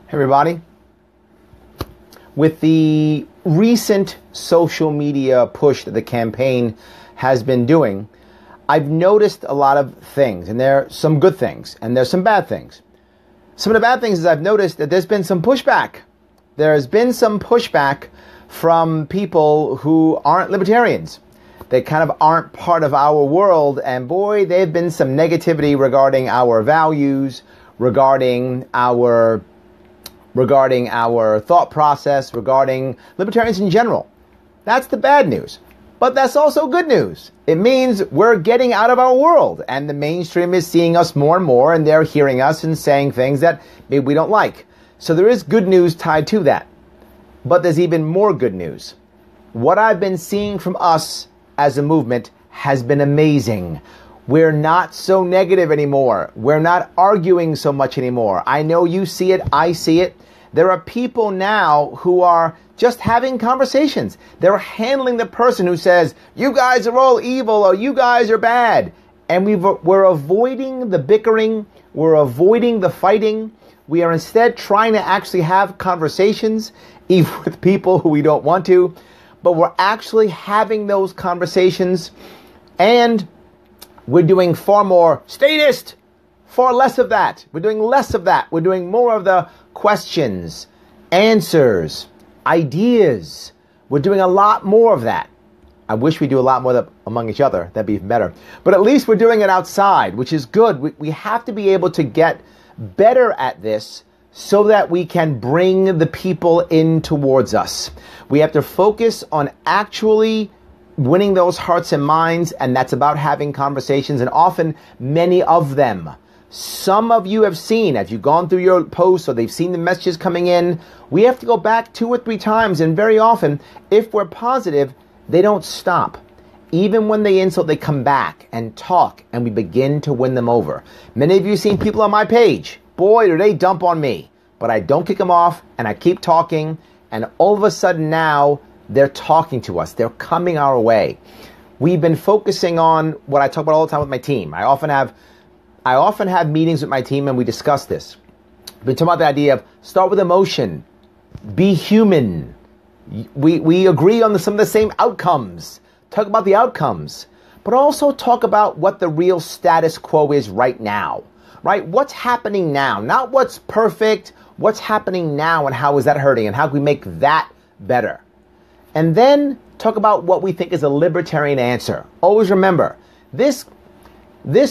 Hey everybody. With the recent social media push that the campaign has been doing, I've noticed a lot of things, and there are some good things, and there's some bad things. Some of the bad things is I've noticed that there's been some pushback. There has been some pushback from people who aren't libertarians. They kind of aren't part of our world, and boy, there have been some negativity regarding our values, regarding our thought process, regarding libertarians in general. That's the bad news. But that's also good news. It means we're getting out of our world, and the mainstream is seeing us more and more, and they're hearing us and saying things that maybe we don't like. So there is good news tied to that. But there's even more good news. What I've been seeing from us as a movement has been amazing. We're not so negative anymore. We're not arguing so much anymore. I know you see it. I see it. There are people now who are just having conversations. They're handling the person who says, you guys are all evil or you guys are bad. And we're avoiding the bickering. We're avoiding the fighting. We are instead trying to actually have conversations, even with people who we don't want to. But we're actually having those conversations, and we're doing far more statist, far less of that. We're doing less of that. We're doing more of the questions, answers, ideas. We're doing a lot more of that. I wish we do a lot more of that among each other. That'd be even better. But at least we're doing it outside, which is good. We have to be able to get better at this so that we can bring the people in towards us. We have to focus on actually winning those hearts and minds, and that's about having conversations, and often many of them. Some of you have seen, as you've gone through your posts or they've seen the messages coming in, we have to go back 2 or 3 times, and very often, if we're positive, they don't stop. Even when they insult, they come back and talk, and we begin to win them over. Many of you have seen people on my page. Boy, do they dump on me. But I don't kick them off, and I keep talking, and all of a sudden now, they're talking to us. They're coming our way. We've been focusing on what I talk about all the time with my team. I often have meetings with my team, and we discuss this. We've been talking about the idea of start with emotion, be human. We agree on some of the same outcomes. Talk about the outcomes, but also talk about what the real status quo is right now. Right? What's happening now? Not what's perfect. What's happening now, and how is that hurting, and how can we make that better? And then talk about what we think is a libertarian answer. Always remember, this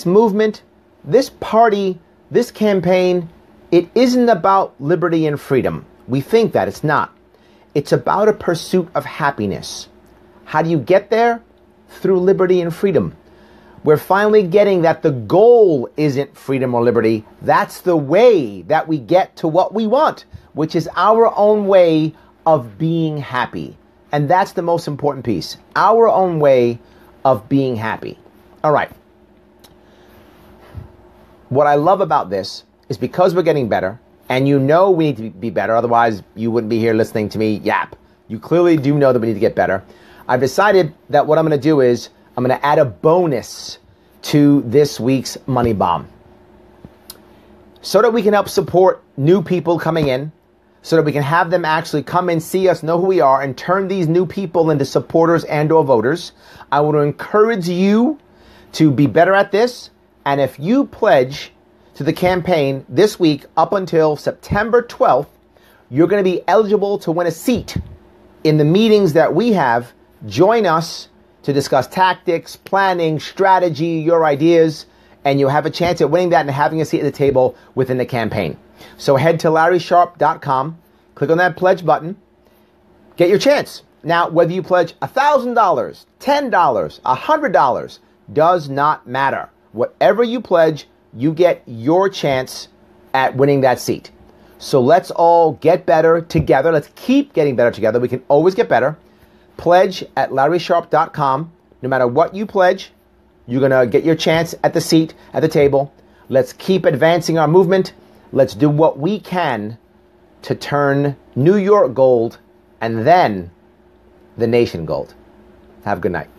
movement, this party, this campaign, it isn't about liberty and freedom. We think that it's not. It's about a pursuit of happiness. How do you get there? Through liberty and freedom. We're finally getting that the goal isn't freedom or liberty. That's the way that we get to what we want, which is our own way of being happy. And that's the most important piece. Our own way of being happy. All right. What I love about this is because we're getting better, and you know we need to be better, otherwise you wouldn't be here listening to me yap. You clearly do know that we need to get better. I've decided that what I'm going to do is I'm going to add a bonus to this week's Money Bomb so that we can help support new people coming in, so that we can have them actually come and see us, know who we are, and turn these new people into supporters and or voters. I want to encourage you to be better at this. And if you pledge to the campaign this week up until September 12th, you're going to be eligible to win a seat in the meetings that we have. Join us to discuss tactics, planning, strategy, your ideas, and you'll have a chance at winning that and having a seat at the table within the campaign. So head to LarrySharpe.com, click on that pledge button, get your chance. Now, whether you pledge $1,000, $10, $100, does not matter. Whatever you pledge, you get your chance at winning that seat. So let's all get better together. Let's keep getting better together. We can always get better. Pledge at LarrySharpe.com. No matter what you pledge, you're going to get your chance at the seat at the table. Let's keep advancing our movement. Let's do what we can to turn New York gold and then the nation gold. Have a good night.